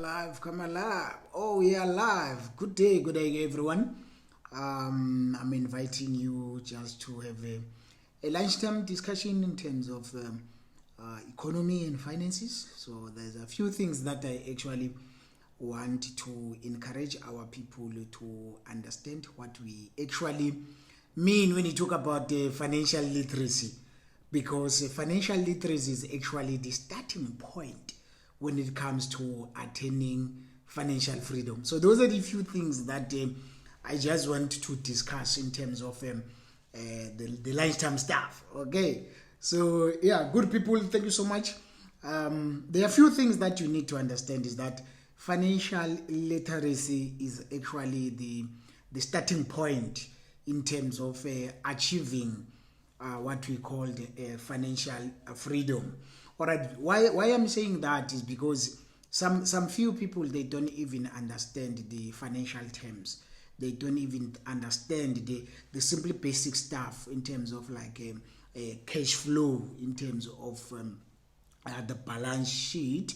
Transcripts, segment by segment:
come alive. Oh, we are live. Good day, everyone. I'm inviting you just to have a lunchtime discussion in terms of economy and finances. So there's a few things that I actually want to encourage our people to understand what we actually mean when you talk about financial literacy, because financial literacy is actually the starting point when it comes to attaining financial freedom. So those are the few things that I just want to discuss in terms of the lunchtime stuff. Okay, so yeah, good people, thank you so much. There are a few things that you need to understand is that financial literacy is actually the starting point in terms of achieving what we call the financial freedom. All right, why I'm saying that is because some few people, they don't even understand the financial terms. They don't even understand the simply basic stuff in terms of like a cash flow, in terms of the balance sheet,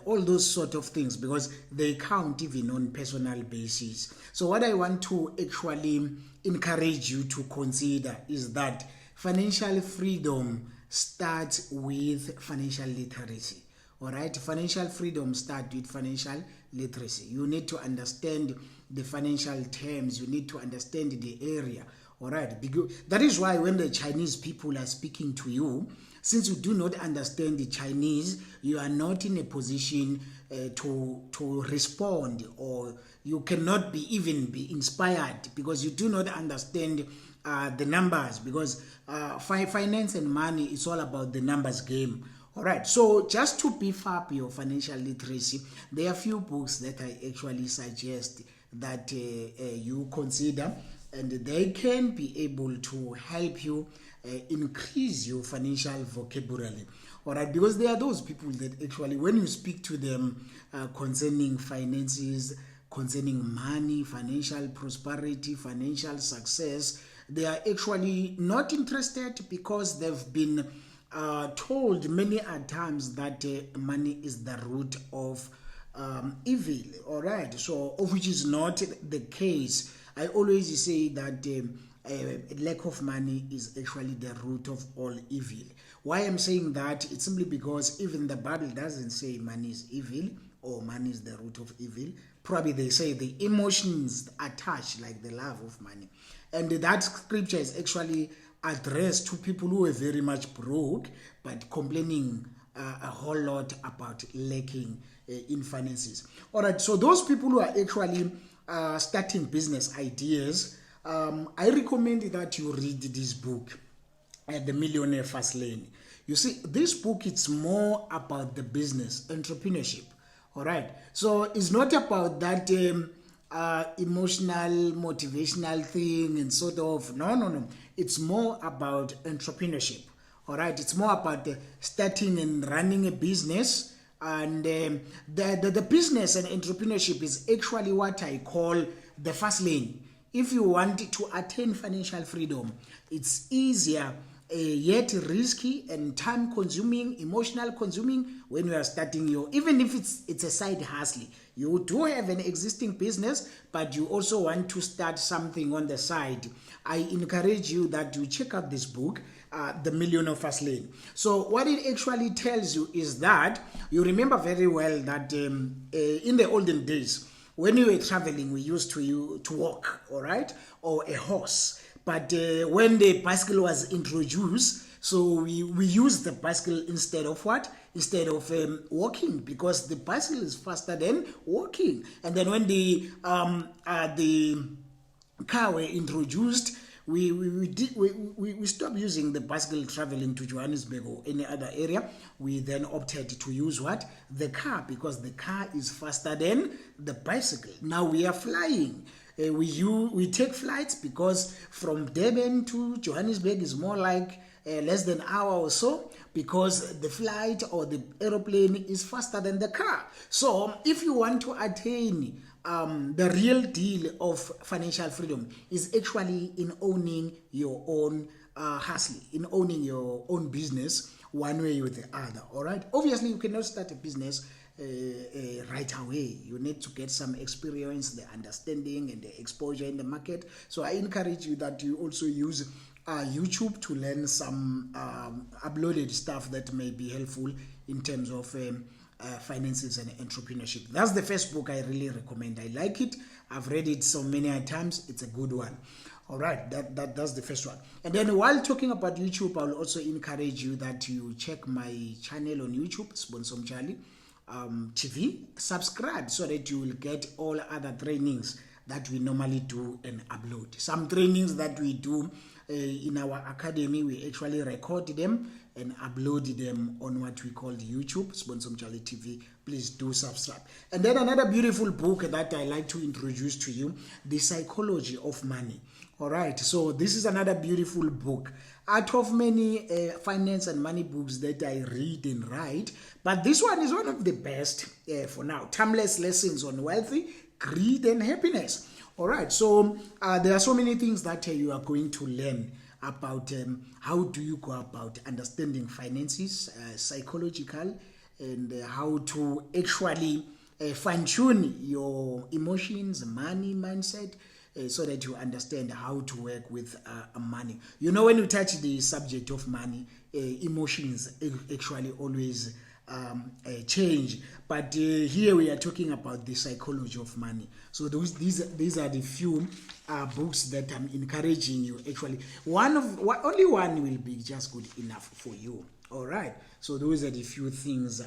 all those sort of things, because they count even on personal basis. So what I want to actually encourage you to consider is that financial freedom starts with financial literacy. All right, financial freedom starts with financial literacy. You need to understand the financial terms. You need to understand the area. All right, because that is why when the Chinese people are speaking to you, since you do not understand the Chinese, you are not in a position to respond, or you cannot even be inspired, because you do not understand the numbers, because finance and money is all about the numbers game. All right, so just to beef up your financial literacy, there are a few books that I actually suggest that you consider, and they can be able to help you increase your financial vocabulary. All right, because there are those people that actually, when you speak to them concerning finances, concerning money, financial prosperity, financial success, they are actually not interested, because they've been told many a times that money is the root of evil. All right, so which is not the case. I always say that lack of money is actually the root of all evil. Why I'm saying that? It's simply because even the Bible doesn't say money is evil or money is the root of evil. Probably they say the emotions attached, like the love of money. And that scripture is actually addressed to people who are very much broke, but complaining a whole lot about lacking in finances. All right, so those people who are actually starting business ideas, I recommend that you read this book, The Millionaire Fast Lane. You see, this book, it's more about the business, entrepreneurship. All right, so it's not about that emotional, motivational thing and sort of, no. It's more about entrepreneurship. All right, it's more about starting and running a business. And the business and entrepreneurship is actually what I call the fast lane. If you want to attain financial freedom, it's easier, yet risky and time consuming, emotional consuming, when you are starting even if it's a side hustle. You do have an existing business, but you also want to start something on the side. I encourage you that you check out this book, The Millionaire Fast Lane. So what it actually tells you is that, you remember very well that in the olden days, when we were traveling, we used to walk, all right, or a horse. But when the bicycle was introduced, so we used the bicycle instead of what? Instead of walking, because the bicycle is faster than walking. And then when the car were introduced, we stopped using the bicycle traveling to Johannesburg or any other area. We then opted to use what? The car, because the car is faster than the bicycle. Now we are flying. We take flights, because from Durban to Johannesburg is more like less than an hour or so, because the flight or the aeroplane is faster than the car. So if you want to attain the real deal of financial freedom, is actually in owning your own hustle, in owning your own business, one way or the other. All right, obviously you cannot start a business right away. You need to get some experience, the understanding and the exposure in the market. So I encourage you that you also use YouTube to learn some uploaded stuff that may be helpful in terms of finances and entrepreneurship. That's the first book I really recommend. I like it. I've read it so many times. It's a good one. All right, that's the first one. And then while talking about YouTube, I'll also encourage you that you check my channel on YouTube, Sponsor Charlie TV. Subscribe so that you will get all other trainings that we normally do and upload. Some trainings that we do in our academy, we actually record them and upload them on what we call YouTube, Sponsor Charlie TV. Please do subscribe. And then another beautiful book that I like to introduce to you, The Psychology of Money. All right, so this is another beautiful book. Out of many finance and money books that I read and write, but this one is one of the best for now. Timeless lessons on wealthy, greed, and happiness. All right, so there are so many things that you are going to learn about how do you go about understanding finances, psychological, and how to actually fine-tune your emotions, money, mindset, so that you understand how to work with money. You know, when you touch the subject of money, emotions actually always change. But here we are talking about the psychology of money. So these are the few books that I'm encouraging you. Actually, only one will be just good enough for you. All right. So those are the few things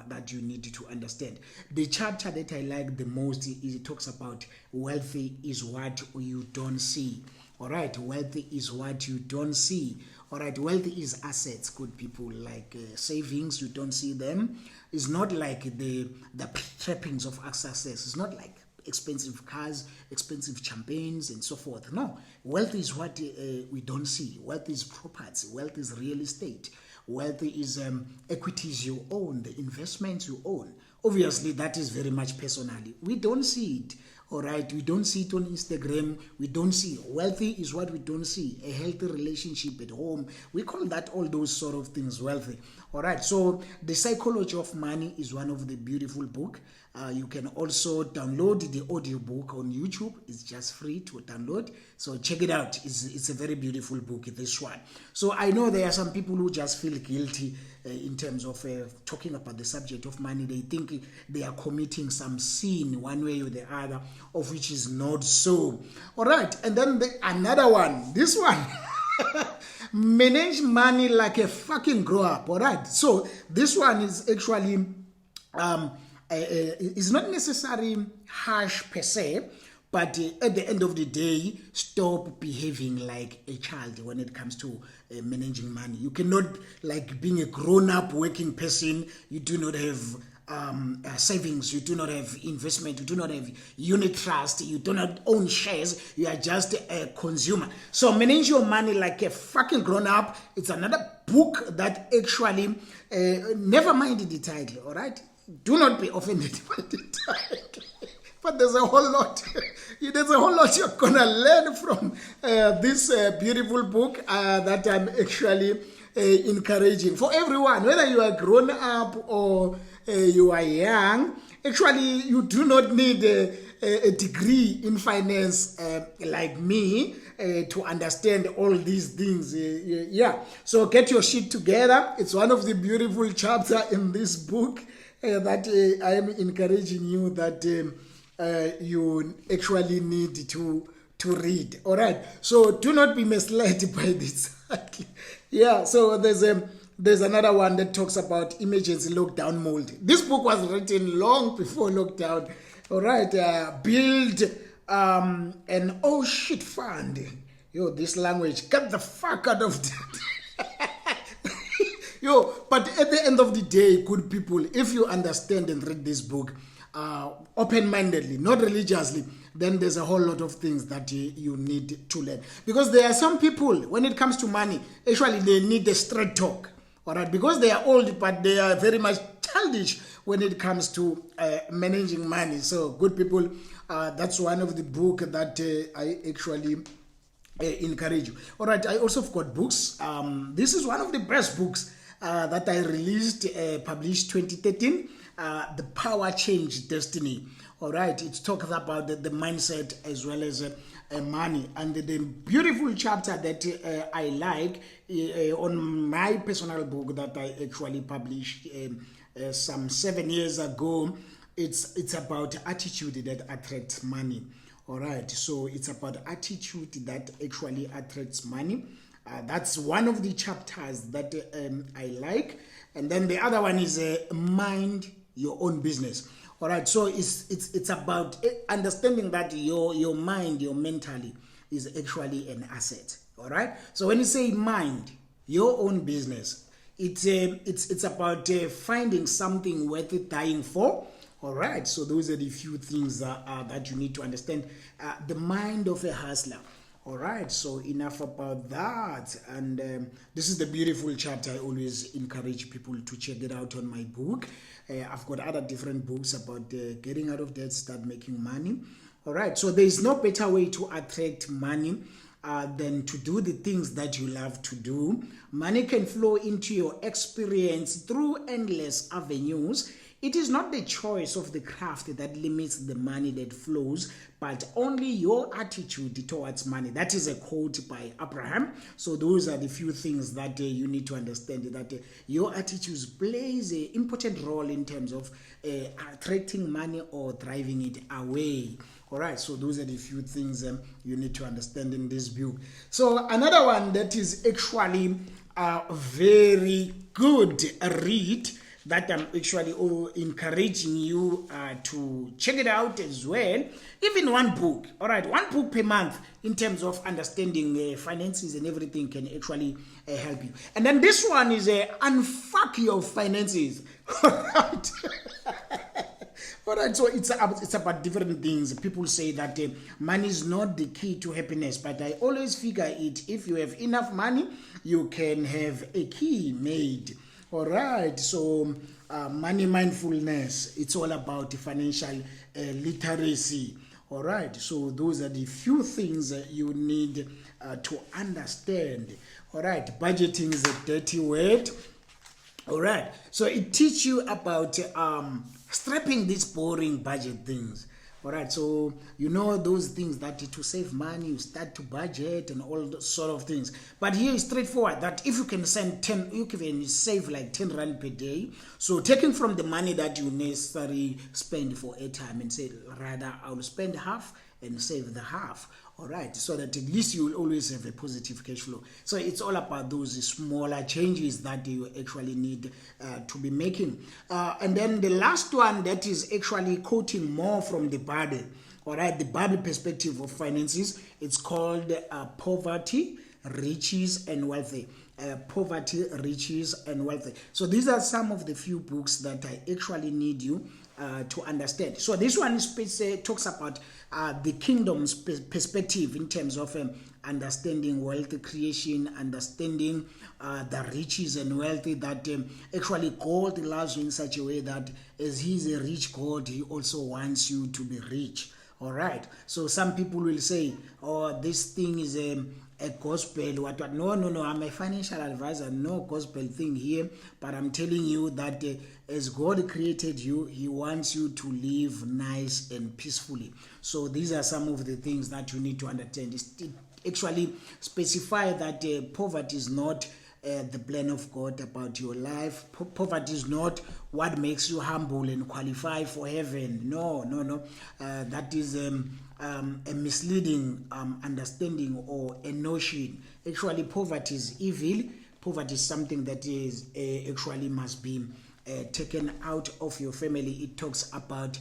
that you need to understand. The chapter that I like the most is it talks about wealthy is what you don't see. All right. Wealthy is what you don't see. All right. Wealthy is assets. Good people, like savings. You don't see them. It's not like the trappings of success. It's not like expensive cars, expensive champagnes, and so forth. No. Wealth is what we don't see. Wealth is property. Wealth is real estate. Wealth is equities you own, the investments you own. Obviously, that is very much personal. We don't see it. All right, we don't see it on Instagram. We don't see. Wealthy is what we don't see. A healthy relationship at home. We call that all those sort of things wealthy. All right, so The Psychology of Money is one of the beautiful books. You can also download the audiobook on YouTube. It's just free to download. So check it out. It's a very beautiful book, this one. So I know there are some people who just feel guilty in terms of talking about the subject of money. They think they are committing some sin one way or the other, of which is not so. All right. And then another one. This one. Manage money like a fucking grow up. All right. So this one is actually... it's not necessarily harsh per se, but at the end of the day, stop behaving like a child when it comes to managing money. You cannot, like being a grown-up working person, you do not have savings, you do not have investment, you do not have unit trust, you do not own shares, you are just a consumer. So manage your money like a fucking grown-up. It's another book that actually, never mind the title, all right? Do not be offended by the title. But there's a whole lot. There's a whole lot you're going to learn from this beautiful book that I'm actually encouraging. For everyone, whether you are grown up or you are young, actually you do not need a degree in finance like me to understand all these things. Yeah. So get your shit together. It's one of the beautiful chapters in this book. That I am encouraging you that you actually need to read. All right. So do not be misled by this. Yeah. So there's another one that talks about emergency lockdown mode. This book was written long before lockdown. All right. Build an oh shit fund. Yo, this language. Get the fuck out of that. But at the end of the day, good people, if you understand and read this book open-mindedly, not religiously, then there's a whole lot of things that you need to learn. Because there are some people, when it comes to money, actually they need a straight talk. All right, because they are old, but they are very much childish when it comes to managing money. So good people, that's one of the books that I actually encourage you. All right, I also have got books. This is one of the best books that I released, published 2013. The Power Change Destiny. All right, it talks about the mindset as well as money. And the beautiful chapter that I like on my personal book that I actually published some 7 years ago, it's about attitude that attracts money. All right, so it's about attitude that actually attracts money. That's one of the chapters that I like. And then the other one is mind your own business. All right, so it's about understanding that your mind, your mentally, is actually an asset. All right, so when you say mind your own business, it's about finding something worth dying for. All right, so those are the few things that you need to understand. The mind of a hustler. All right, so enough about that. And this is the beautiful chapter. I always encourage people to check it out on my book. I've got other different books about getting out of debt, start making money. All right, so there is no better way to attract money than to do the things that you love to do. Money can flow into your experience through endless avenues. It is not the choice of the craft that limits the money that flows, but only your attitude towards money. That is a quote by Abraham. So those are the few things that you need to understand, that your attitude plays an important role in terms of attracting money or driving it away. All right, so those are the few things you need to understand in this book. So another one that is actually a very good read that I'm actually encouraging you to check it out as well. Even one book, all right, one book per month in terms of understanding finances and everything can actually help you. And then this one is Unfuck Your Finances. All right. All right, so it's about different things. People say that money is not the key to happiness, but I always figure it. If you have enough money, you can have a key made. All right, so money mindfulness, it's all about financial literacy. All right, so those are the few things you need to understand. All right, budgeting is a dirty word. All right, so it teaches you about scrapping these boring budget things. All right, so you know those things that to save money, you start to budget and all those sort of things. But here is straightforward that if you can you can save like 10 rand per day. So taking from the money that you necessarily spend for airtime and say, rather, I will spend half and save the half. All right, so that at least you will always have a positive cash flow. So it's all about those smaller changes that you actually need to be making. And then the last one that is actually quoting more from the Bible. All right, the Bible perspective of finances. It's called Poverty, Riches, and Wealthy. Poverty, Riches, and Wealthy. So these are some of the few books that I actually need you to understand. So this one talks about the kingdom's perspective in terms of understanding wealth creation, understanding the riches and wealthy that actually God loves you in such a way that as He's a rich God, He also wants you to be rich. All right. So some people will say, "Oh, this thing is a gospel." What? No. I'm a financial advisor. No gospel thing here. But I'm telling you that as God created you, He wants you to live nice and peacefully. So these are some of the things that you need to understand. It actually specify that poverty is not the plan of God about your life. Poverty is not what makes you humble and qualify for heaven. No. That is a misleading understanding or a notion. Actually, poverty is evil. Poverty is something that is actually must be taken out of your family. It talks about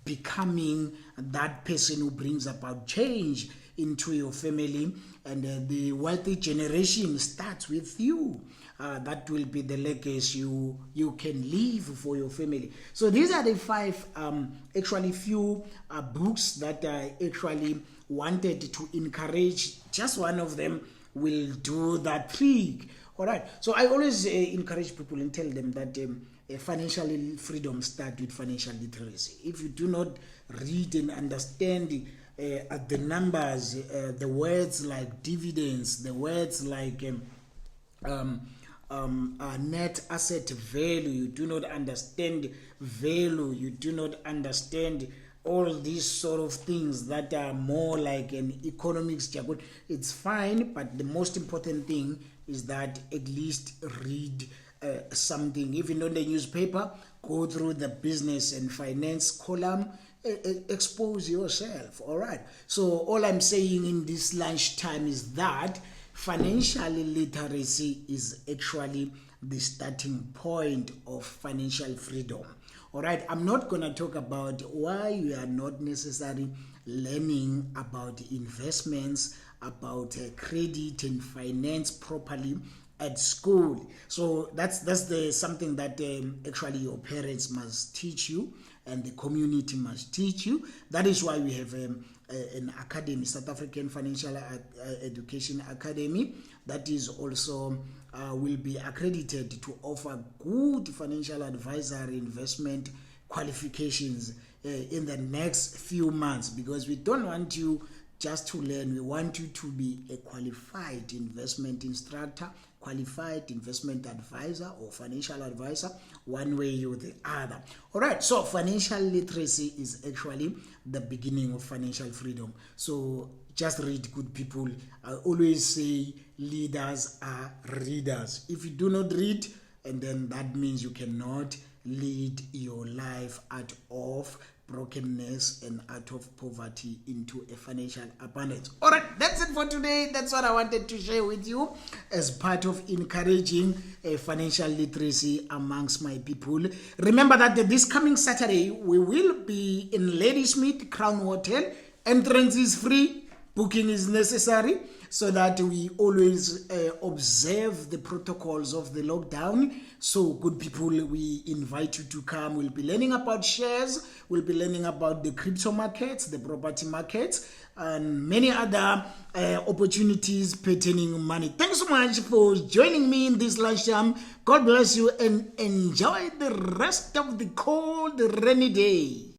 becoming that person who brings about change into your family, and the wealthy generation starts with you. That will be the legacy you can leave for your family. So these are the 5 actually few books that I actually wanted to encourage. Just one of them will do that trick. All right, so I always encourage people and tell them that financial freedom starts with financial literacy. If you do not read and understand the numbers, the words like dividends, the words like net asset value, you do not understand value, you do not understand all these sort of things that are more like an economics jargon, it's fine, but the most important thing is that at least read something. Even on the newspaper, go through the business and finance column, expose yourself. All right, so all I'm saying in this lunchtime is that financial literacy is actually the starting point of financial freedom. All right, I'm not going to talk about why you are not necessarily learning about investments, about credit and finance properly at school. So that's something that actually your parents must teach you and the community must teach you. That is why we have an academy, South African Financial Education Academy, that is also will be accredited to offer good financial advisory investment qualifications in the next few months, because we don't want you just to learn, we want you to be a qualified investment instructor, qualified investment advisor or financial advisor, one way or the other. All right, so financial literacy is actually the beginning of financial freedom. So just read, good people. I always say leaders are readers. If you do not read, and then that means you cannot lead your life out of brokenness and out of poverty into a financial abundance. All right, that's it for today. That's what I wanted to share with you as part of encouraging financial literacy amongst my people. Remember that this coming Saturday, we will be in Ladysmith Crown Hotel. Entrance is free. Booking is necessary, so that we always observe the protocols of the lockdown. So good people, we invite you to come. We'll be learning about shares, we'll be learning about the crypto markets, the property markets, and many other opportunities pertaining money. Thanks so much for joining me in this lunchtime. God bless you and enjoy the rest of the cold rainy day.